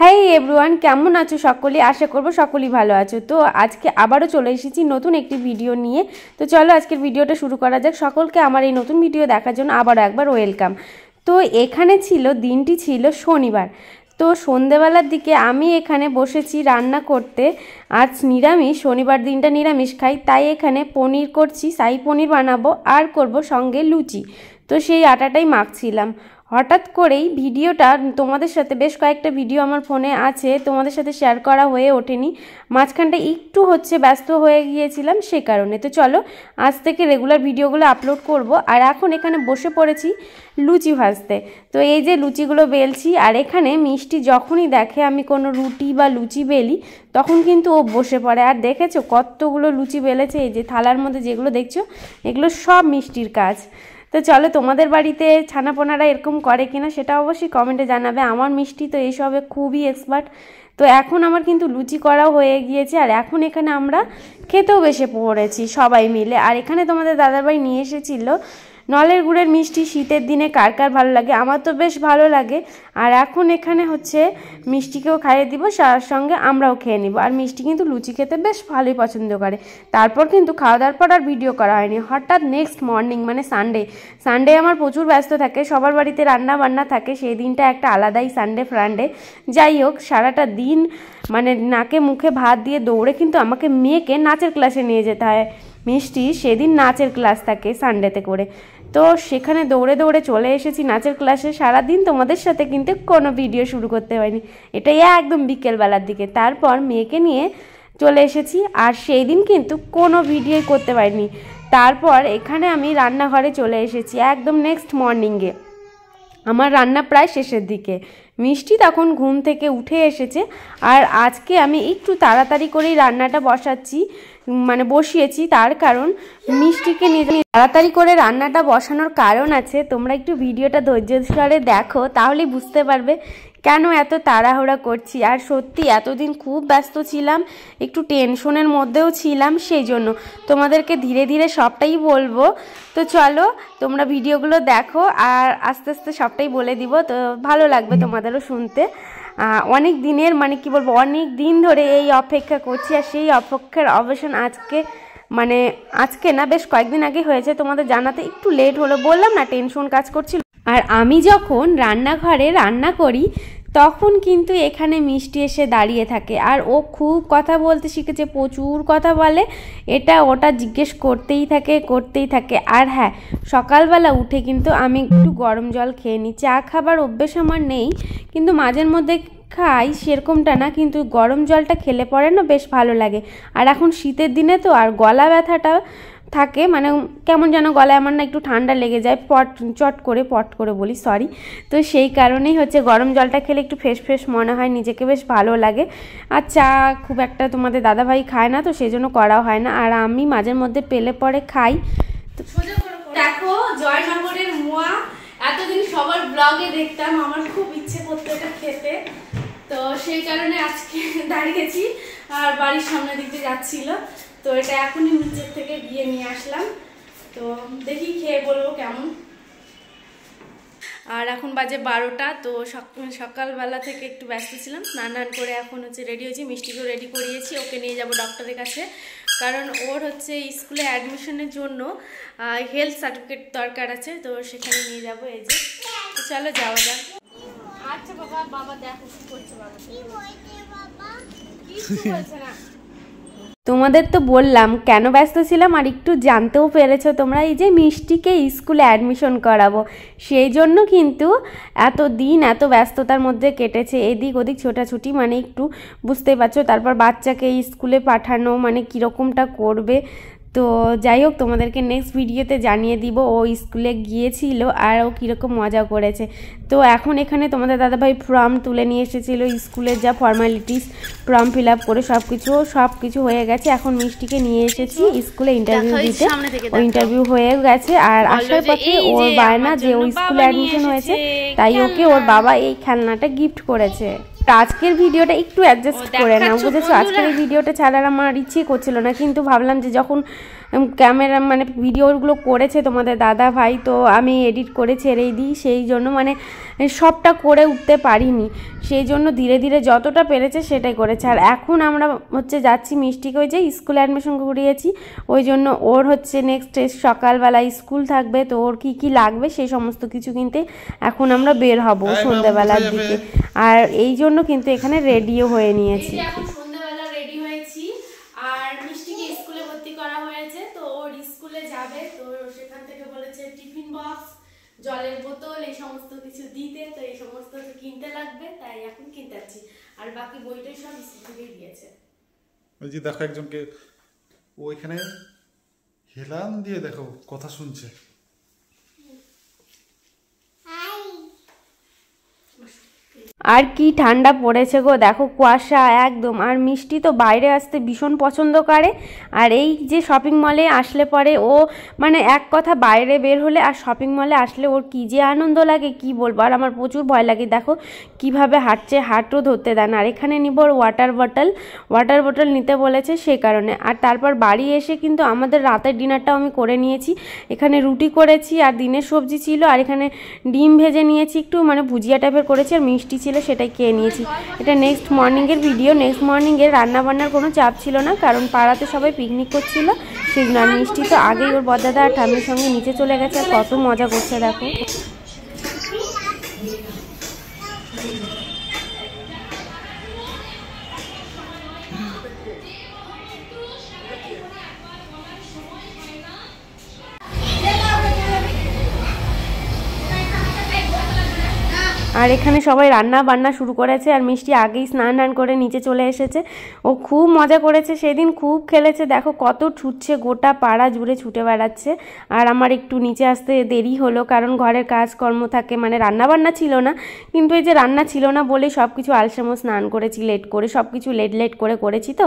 Hi everyone, কেমন আছো সকলে? আশা করব সকলেই ভালো আছো। তো আজকে আবারও চলে এসেছি নতুন একটি ভিডিও নিয়ে। তো চলো আজকের ভিডিওটা শুরু করা যাক। সকলকে আমার এই নতুন ভিডিও দেখার জন্য আবারও একবার ওয়েলকাম। তো এখানে দিনটি ছিল শনিবার। তো সন্ধেবেলার দিকে আমি এখানে বসেছি রান্না করতে। আজ নিরামিষ, শনিবার দিনটা নিরামিষ খাই, তাই এখানে পনির করছি, শাহী পনির বানাবো আর করব সঙ্গে লুচি। তো সেই আটাটাই মাখছিলাম। হঠাৎ করেই ভিডিওটা তোমাদের সাথে, বেশ কয়েকটা ভিডিও আমার ফোনে আছে, তোমাদের সাথে শেয়ার করা হয়ে ওঠেনি। মাঝখানটা একটু ব্যস্ত হয়ে গিয়েছিলাম সে কারণে। তো চলো আজ থেকে রেগুলার ভিডিওগুলো আপলোড করব। আর এখন এখানে বসে পড়েছি লুচি ভাজতে। তো এই যে লুচিগুলো বেলছি, আর এখানে মিষ্টি যখনই দেখে আমি কোনো রুটি বা লুচি বেলি তখন কিন্তু ও বসে পড়ে। আর দেখেছো কতগুলো লুচি বেলেছে, এই যে থালার মধ্যে যেগুলো দেখছো এগুলো সব মিষ্টির কাজ। তো চলো তোমাদের বাড়িতে ছানাপোনারা এরকম করে কিনা সেটা অবশ্যই কমেন্টে জানাবে। আমার মিষ্টি তো এইসবে খুবই এক্সপার্ট। তো এখন আমার কিন্তু লুচি করাও হয়ে গিয়েছে, আর এখন এখানে আমরা খেতেও বসে পড়েছি সবাই মিলে। আর এখানে তোমাদের দাদাভাই নিয়ে এসেছিল নলের গুড়ের মিষ্টি। শীতের দিনে কার কার ভালো লাগে, আমার তো বেশ ভালো লাগে। আর এখন এখানে মিষ্টিকেও খাইয়ে দিব, তার সঙ্গে আমরাও খেয়ে নিব। আর মিষ্টি কিন্তু লুচি খেতে বেশ ভালোই পছন্দ করে। তারপর কিন্তু খাওয়া দাওয়ার পর আর ভিডিও করা হয়নি। হঠাৎ নেক্সট মর্নিং মানে সানডে আমার প্রচুর ব্যস্ত থাকে, সবার বাড়িতে রান্না বান্না থাকে, সেই দিনটা একটা আলাদাই সানডে ফ্রান্ডে। যাই হোক, সারাটা দিন নাকে মুখে ভাত দিয়ে দৌড়ে কিন্তু আমাকে মেয়েকে নাচের ক্লাসে নিয়ে যেতে হয়। মিষ্টি সেদিন নাচের ক্লাস থাকে সানডেতে করে। তো সেখানে দৌড়ে দৌড়ে চলে এসেছি নাচের ক্লাসে। সারাদিন তোমাদের সাথে কিন্তু কোনো ভিডিও শুরু করতে হয়নি, এটাই একদম বিকেলবেলার দিকে। তারপর মেয়েকে নিয়ে চলে এসেছি, আর সেই দিন কিন্তু কোনো ভিডিওই করতে পারিনি। তারপর এখানে আমি রান্নাঘরে চলে এসেছি একদম নেক্সট মর্নিংয়ে। আমার রান্না প্রায় শেষের দিকে। মিষ্টি তখন ঘুম থেকে উঠে এসেছে, আর আজকে আমি একটু তাড়াতাড়ি করেই রান্নাটা বসিয়েছি। তার কারণ মিষ্টিকে নিয়ে তাড়াতাড়ি করে রান্নাটা বসানোর কারণ আছে। তোমরা একটু ভিডিওটা ধৈর্য সহকারে দেখো, তাহলেই বুঝতে পারবে কেন এত তাড়াহুড়া করছি। আর সত্যি এতদিন খুব ব্যস্ত ছিলাম, একটু টেনশনের মধ্যেও ছিলাম, সেই জন্য তোমাদেরকে ধীরে ধীরে সবটাই বলবো। তো চলো তোমরা ভিডিওগুলো দেখো, আর আস্তে আস্তে সবটাই বলে দিব। তো ভালো লাগবে তোমাদেরও শুনতে। অনেক দিনের অনেক দিন ধরে এই অপেক্ষা করছি, আর সেই অপেক্ষার অবসান আজকে না, বেশ কয়েকদিন আগে হয়েছে। তোমাদের জানাতে একটু লেট হলো, বললাম না টেনশন কাজ করছিল। আর আমি যখন রান্নাঘরে রান্না করি তখন কিন্তু এখানে মিষ্টি এসে দাঁড়িয়ে থাকে, আর ও খুব কথা বলতে শিখেছে, প্রচুর কথা বলে, এটা ওটা জিজ্ঞেস করতেই থাকে। আর হ্যাঁ, সকালবেলা উঠে কিন্তু আমি একটু গরম জল খেয়ে নিই। চা খাবার অভ্যেস আমার নেই, কিন্তু মাঝের মধ্যে খাই, সেরকমটা না, কিন্তু গরম জলটা খেলে পরে না বেশ ভালো লাগে। আর এখন শীতের দিনে তো আর গলা ব্যথাটা থাকে, কেমন যেন গলায় আমার না একটু ঠান্ডা লেগে যায়, পট করে বলি, সরি। তো সেই কারণেই গরম জলটা খেলে একটু ফ্রেশ মনে হয়, নিজেকে বেশ ভালো লাগে। আর চা খুব একটা তোমাদের দাদাভাই খায় না, তো সেই জন্য করা হয় না। আর আমি মাঝের মধ্যে পেলে পরে খাই। তো দেখো জয়নগরের মোয়া, এতদিন সবার ব্লগে দেখতাম, আমার খুব ইচ্ছে করতো এটা খেতে। তো সেই কারণে আজকে দাঁড়িয়েছি, আর বাড়ির সামনে দিকে যাচ্ছিল। তো এটা এখনই নিচের থেকে গিয়ে নিয়ে আসলাম। তো দেখি খেয়ে বলবো কেমন। আর এখন বাজে 12টা। তো সকালবেলা থেকে একটু ব্যস্ত ছিলাম, স্নান করে এখন রেডি হয়েছি। মিষ্টিকেও রেডি করিয়েছি, ওকে নিয়ে যাব ডক্টরের কাছে, কারণ ওর স্কুলে অ্যাডমিশনের জন্য হেলথ সার্টিফিকেট দরকার আছে। তো সেখানে নিয়ে যাব, এই যে। তো চলো যাওয়া যাক। আচ্ছা বাবা দেখো কি করছে, কিছু বলছে না। তোমাদের তো বললাম কেন ব্যস্ত ছিলাম, আর একটু জানতেও পেরেছো তোমরা। এই যে মিষ্টিকে স্কুলে অ্যাডমিশন করাবো, সেই জন্য কিন্তু এত ব্যস্ততার মধ্যে কেটেছে, এদিক ওদিক ছোটাছুটি, একটু বুঝতেই পারছো। তারপর বাচ্চাকে স্কুলে পাঠানো কীরকমটা করবে। তো যাই হোক, তোমাদেরকে নেক্সট ভিডিওতে জানিয়ে দিব ও স্কুলে গিয়েছিল আর ও কীরকম মজা করেছে। তো এখন এখানে তোমাদের দাদাভাই ফর্ম তুলে নিয়ে এসেছিলো, স্কুলের যা ফর্মালিটিস, ফর্ম ফিল আপ করে সব কিছু হয়ে গেছে। এখন মিষ্টিকে নিয়ে এসেছি স্কুলে ইন্টারভিউ দিতে, ও ইন্টারভিউ হয়ে গেছে। আর আসার পথে ওর বায়না যে ও স্কুলে অ্যাডমিশন হয়েছে, তাই ওকে ওর বাবা এই খেলনাটা গিফট করেছে। আজকের ভিডিওটা একটু অ্যাডজাস্ট করে নাও, বুঝেছো? আজকের এই ভিডিওটা ছাড়ার আমার ইচ্ছে করছিল না, কিন্তু ভাবলাম যে যখন ক্যামেরা মানে ভিডিওগুলো করেছে তোমাদের দাদা ভাই, তো আমি এডিট করে ছেড়েই দিই, সেই জন্য মানে সবটা করে উঠতে পারিনি, সেই জন্য ধীরে ধীরে যতটা পেরেছে সেটাই করেছে। আর এখন আমরা হচ্ছে যাচ্ছি মিষ্টিকে, ওই যে স্কুলে অ্যাডমিশন করিয়েছি, ওই জন্য ওর হচ্ছে নেক্সট সকালবেলা স্কুল থাকবে, তো ওর কী কী লাগবে সেই সমস্ত কিছু কিনতে এখন আমরা বের হব সন্ধ্যাবেলার দিকে। আর এই জন্য কিন্তু এখানে রেডিও হয়ে নিয়েছি। এখন সন্ধ্যাবেলা রেডি হয়েছি আর মিষ্টিকে স্কুলে ভর্তি করা হয়েছে, তো ওর স্কুলে যাবে, তো সেখান থেকে বলেছে টিফিন বক্স, জলের বোতল, এই সমস্ত কিছু দিতে, তো এই সমস্ত কিনতে লাগবে, তাই এখন কিনতে যাচ্ছি। আর বাকি বইটাই সব স্কুল থেকে দিয়েছে। ওই যে দেখো একজনকে ওইখানে হেলান দিয়ে দেখো কথা শুনছে। আর কি ঠান্ডা পড়েছে গো, দেখো কুয়াশা একদম। আর মিষ্টি তো বাইরে আসতে ভীষণ পছন্দ করে, আর এই যে শপিং মলে আসলে পরে ও মানে এক কথা বাইরে বের হলে আর শপিং মলে আসলে ওর কী যে আনন্দ লাগে কি বলবো। আর আমার প্রচুর ভয় লাগে, দেখো কিভাবে হাঁটছে, হাঁটও ধরতে দেন। আর এখানে নিব ওর ওয়াটার বটল নিতে বলেছে সেই কারণে। আর তারপর বাড়ি এসে কিন্তু আমাদের রাতের ডিনারটাও আমি করে নিয়েছি। এখানে রুটি করেছি আর দিনের সবজি ছিল, আর এখানে ডিম ভেজে নিয়েছি একটু, মানে ভুজিয়া টাইপের করেছি, আর মিষ্টি ছিল সেটাই খেয়ে নিয়েছি। এটা নেক্সট মর্নিংয়ের ভিডিও। নেক্সট মর্নিংয়ে রান্নাবান্নার কোনো চাপ ছিল না, কারণ পাড়াতে সবাই পিকনিক করছিল সেই জন্য। আর মিষ্টি তো আগেই ওর বড়দাদা আর ঠাম্মির সঙ্গে নিচে চলে গেছে, আর কত মজা করছে দেখো। আর এখানে সবাই রান্না বান্না শুরু করেছে, আর মিষ্টি আগেই স্নান করে নিচে চলে এসেছে। ও খুব মজা করেছে সেদিন, খুব খেলেছে, দেখো কত ছুটছে, গোটা পাড়া জুড়ে ছুটে বেড়াচ্ছে। আর আমার একটু নিচে আসতে দেরি হলো, কারণ ঘরের কাজকর্ম থাকে, মানে রান্না বান্না ছিল না, কিন্তু এই যে রান্না ছিল না বলে সব কিছু আলসেমো স্নান করেছি লেট করে, সব কিছু লেট করে করেছি, তো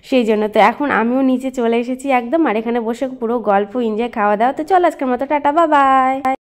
সেই জন্য। তো এখন আমিও নিচে চলে এসেছি একদম, আর এখানে বসে পুরো গল্প এনজয় খাওয়া দাওয়া। তো চল আজকের মতো টাটা, বাই বাই।